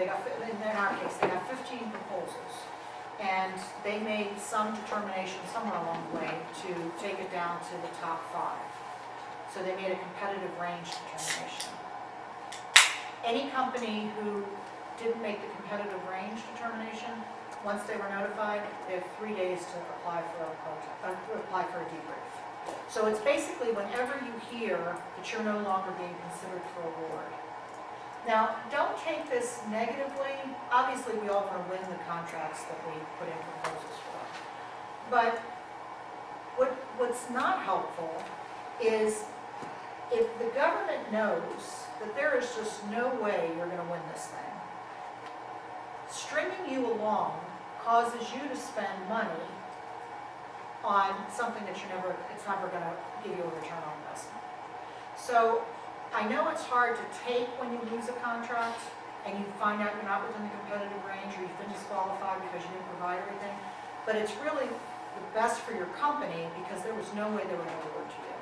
in our case, they got 15 proposals. And they made some determination somewhere along the way to take it down to the top 5. So they made a competitive range determination. Any company who didn't make the competitive range determination, once they were notified, they have 3 days to apply for a debrief. So it's basically whenever you hear that you're no longer being considered for award. Now, don't take this negatively. Obviously, we all want to win the contracts that we put in proposals for. But what's not helpful is if the government knows that there is just no way you're going to win this thing, stringing you along causes you to spend money on something that it's never going to give you a return on investment. So I know it's hard to take when you lose a contract and you find out you're not within the competitive range or you've been disqualified because you didn't provide everything, but it's really the best for your company because there was no way they were going to award to you.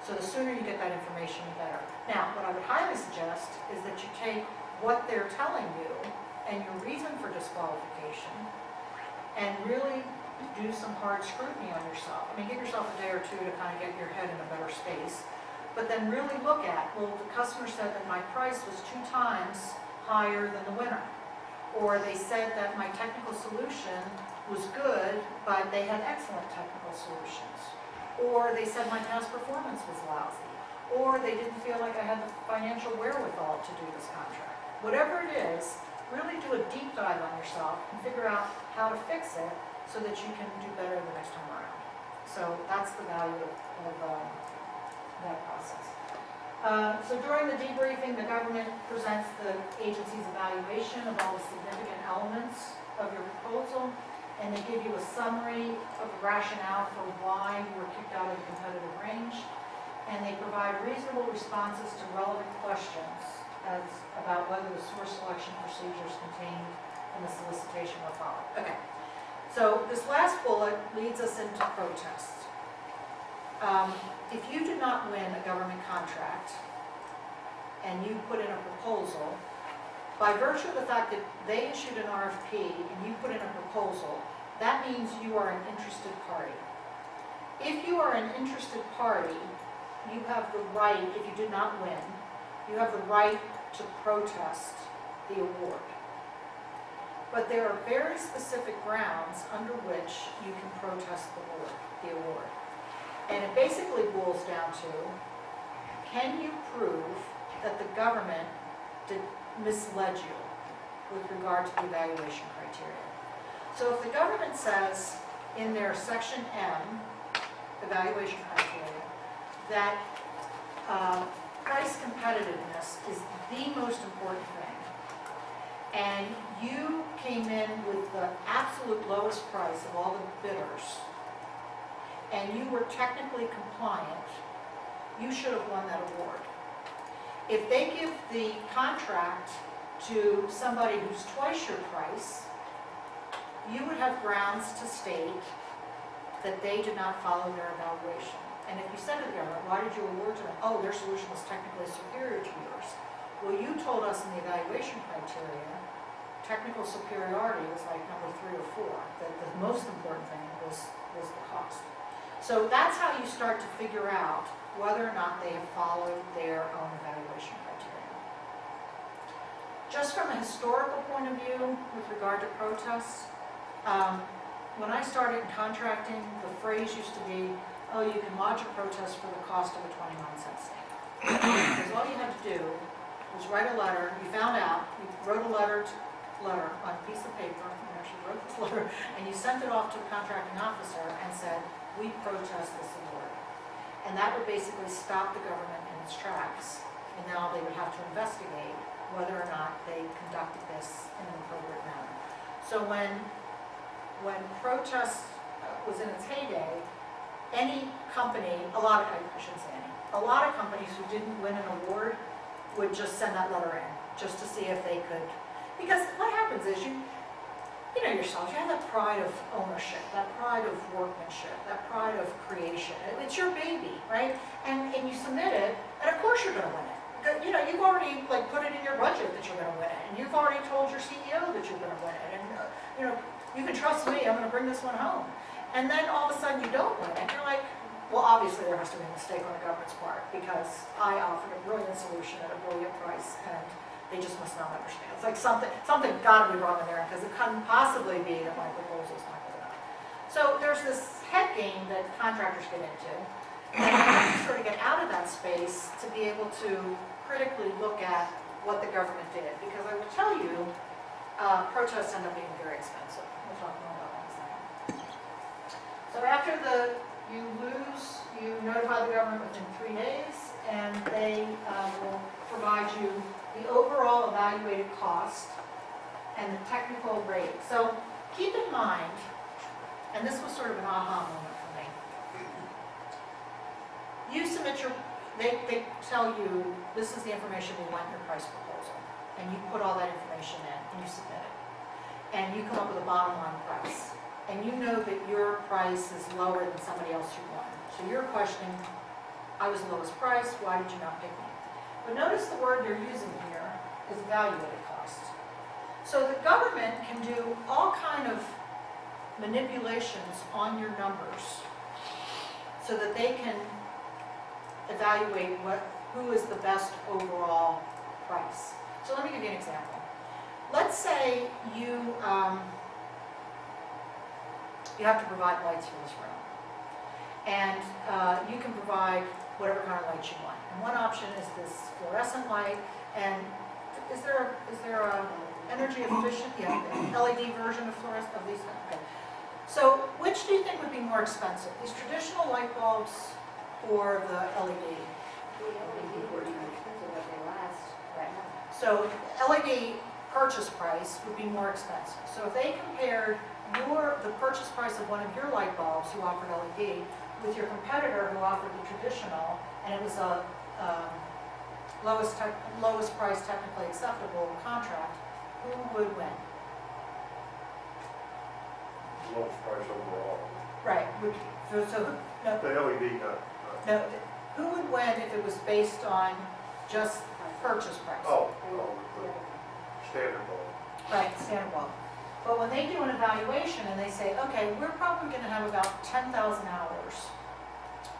So the sooner you get that information, the better. Now, what I would highly suggest is that you take what they're telling you and your reason for disqualification and really do some hard scrutiny on yourself. I mean, give yourself a day or two to kind of get your head in a better space. But then really look at, well, the customer said that my price was 2 times higher than the winner. Or they said that my technical solution was good, but they had excellent technical solutions. Or they said my past performance was lousy. Or they didn't feel like I had the financial wherewithal to do this contract. Whatever it is, really do a deep dive on yourself and figure out how to fix it so that you can do better the next time around. So that's the value of that process. So during the debriefing, the government presents the agency's evaluation of all the significant elements of your proposal, and they give you a summary of the rationale for why you were kicked out of the competitive range, and they provide reasonable responses to relevant questions about whether the source selection procedures contained in the solicitation were followed. Okay, so this last bullet leads us into protests. If you did not win a government contract and you put in a proposal, by virtue of the fact that they issued an RFP and you put in a proposal, that means you are an interested party. If you are an interested party, you have the right, if you did not win, you have the right to protest the award. But there are very specific grounds under which you can protest the award. And it basically boils down to, can you prove that the government misled you with regard to the evaluation criteria? So if the government says in their section M, evaluation criteria, that price competitiveness is the most important thing, and you came in with the absolute lowest price of all the bidders, and you were technically compliant, you should have won that award. If they give the contract to somebody who's twice your price, you would have grounds to state that they did not follow their evaluation. And if you said to the government, why did you award to them? Oh, their solution was technically superior to yours. Well, you told us in the evaluation criteria, technical superiority was like number 3 or 4. That the most important thing was the cost. So that's how you start to figure out whether or not they have followed their own evaluation criteria. Just from a historical point of view with regard to protests, when I started in contracting, the phrase used to be, oh, you can lodge a protest for the cost of a 29-cent stamp. Because all you had to do was write a letter. You found out, you wrote a letter on a piece of paper, you actually wrote this letter, and you sent it off to the contracting officer and said, we protest this award. And that would basically stop the government in its tracks, and now they would have to investigate whether or not they conducted this in an appropriate manner. So when protest was in its heyday, any company, I shouldn't say any, a lot of companies who didn't win an award would just send that letter in, just to see if they could, because what happens is you know yourself, you have that pride of ownership, that pride of workmanship, that pride of creation. It's your baby, right? And you submit it, and of course you're going to win it, you know, you've already like put it in your budget that you're gonna win it, and you've already told your CEO that you're gonna win it, and you know, you can trust me, I'm gonna bring this one home. And then all of a sudden you don't win it, you're like, well, obviously there has to be a mistake on the government's part, because I offered a brilliant solution at a brilliant price, and they just must not understand. It's like something gotta be wrong in there, because it couldn't possibly be that my proposal's not good enough. So there's this head game that contractors get into, and you have to sort of get out of that space to be able to critically look at what the government did. Because I will tell you, protests end up being very expensive. We'll talk more about that in a second. So after you lose, you notify the government within 3 days, and they will provide you the overall evaluated cost and the technical rate. So keep in mind, and this was sort of an aha moment for me. You submit they tell you, this is the information we want in your price proposal. And you put all that information in, and you submit it. And you come up with a bottom line price. And you know that your price is lower than somebody else who won. So you're questioning, I was the lowest price, why did you not pick me? But notice the word they're using here is evaluated cost. So the government can do all kind of manipulations on your numbers so that they can evaluate who is the best overall price. So let me give you an example. Let's say you have to provide lights for this room. And you can provide whatever kind of light you want. And one option is this fluorescent light, and is there a energy efficient, LED version of fluorescent of these? Okay. So which do you think would be more expensive? These traditional light bulbs or the LED? So LED purchase price would be more expensive. So if they compared the purchase price of one of your light bulbs who offered LED with your competitor who offered the traditional, and it was a lowest price technically acceptable contract, who would win? Lowest price overall. Right. No, The LED got. no, who would win if it was based on just purchase price? Oh, the standard bulb. Right, standard bulb. But when they do an evaluation and they say, okay, we're probably going to have about 10,000 hours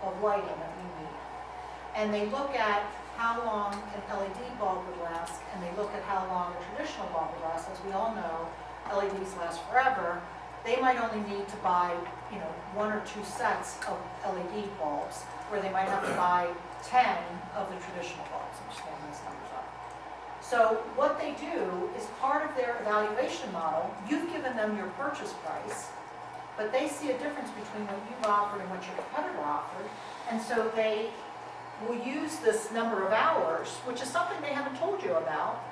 of lighting that we need. And they look at how long an LED bulb would last, and they look at how long a traditional bulb would last. As we all know, LEDs last forever. They might only need to buy, 1 or 2 sets of LED bulbs, where they might have to buy 10 of the traditional bulbs. I'm just making these numbers up. So what they do is part of their evaluation model. You've given them your purchase price, but they see a difference between what you've offered and what your competitor offered, and so they will use this number of hours, which is something they haven't told you about,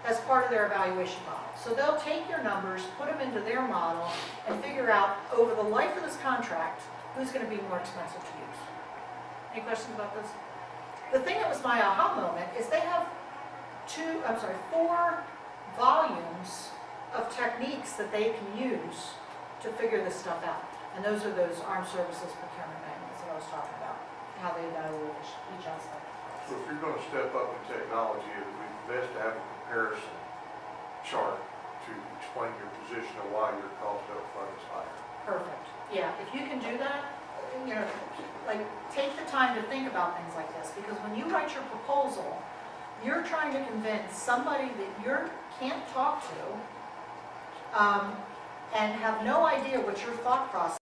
as part of their evaluation model. So they'll take your numbers, put them into their model, and figure out over the life of this contract who's going to be more expensive to use. Any questions about this? The thing that was my aha moment is they have 4 volumes of techniques that they can use to figure this stuff out. And those are those armed services procurement manuals that I was talking about, how they evaluate each aspect. So if you're going to step up in technology, it would be best to have a comparison chart to explain your position of why your cost up front is higher. Perfect. Yeah, if you can do that, like take the time to think about things like this, because when you write your proposal, you're trying to convince somebody that you can't talk to and have no idea what your thought process